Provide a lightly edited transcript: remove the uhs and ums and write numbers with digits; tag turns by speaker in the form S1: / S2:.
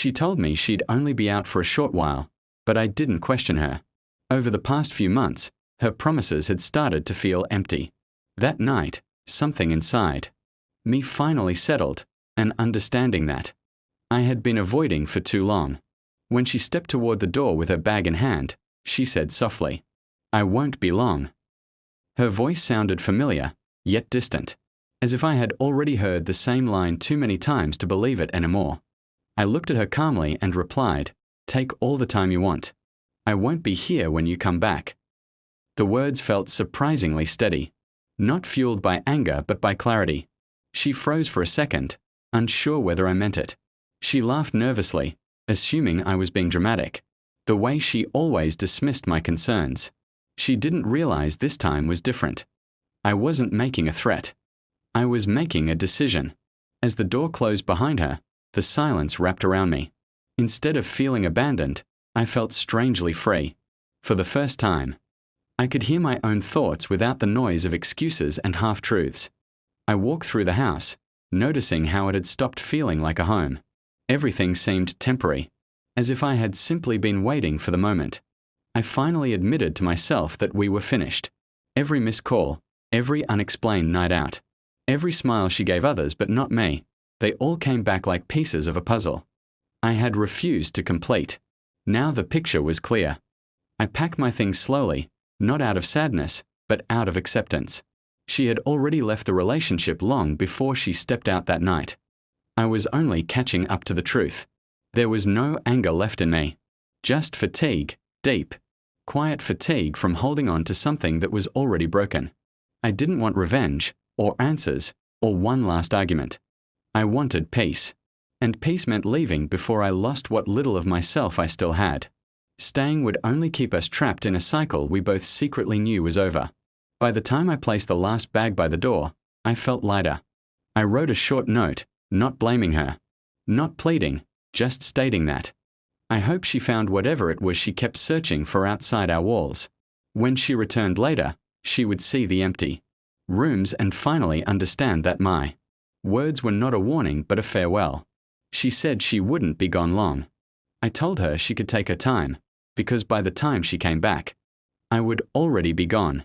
S1: She told me she'd only be out for a short while, but I didn't question her. Over the past few months, her promises had started to feel empty. That night, something inside me finally settled, an understanding that I had been avoiding for too long. When she stepped toward the door with her bag in hand, she said softly, "I won't be long." Her voice sounded familiar, yet distant, as if I had already heard the same line too many times to believe it anymore. I looked at her calmly and replied, "Take all the time you want. I won't be here when you come back." The words felt surprisingly steady, not fueled by anger but by clarity. She froze for a second, unsure whether I meant it. She laughed nervously, assuming I was being dramatic, the way she always dismissed my concerns. She didn't realize this time was different. I wasn't making a threat. I was making a decision. As the door closed behind her, the silence wrapped around me. Instead of feeling abandoned, I felt strangely free. For the first time, I could hear my own thoughts without the noise of excuses and half-truths. I walked through the house, noticing how it had stopped feeling like a home. Everything seemed temporary, as if I had simply been waiting for the moment. I finally admitted to myself that we were finished. Every missed call, every unexplained night out, every smile she gave others but not me, they all came back like pieces of a puzzle I had refused to complete. Now the picture was clear. I packed my things slowly, not out of sadness, but out of acceptance. She had already left the relationship long before she stepped out that night. I was only catching up to the truth. There was no anger left in me. Just fatigue, deep, quiet fatigue from holding on to something that was already broken. I didn't want revenge, or answers, or one last argument. I wanted peace. And peace meant leaving before I lost what little of myself I still had. Staying would only keep us trapped in a cycle we both secretly knew was over. By the time I placed the last bag by the door, I felt lighter. I wrote a short note, not blaming her, not pleading, just stating that I hope she found whatever it was she kept searching for outside our walls. When she returned later, she would see the empty rooms and finally understand that my words were not a warning but a farewell. She said she wouldn't be gone long. I told her she could take her time, because by the time she came back, I would already be gone.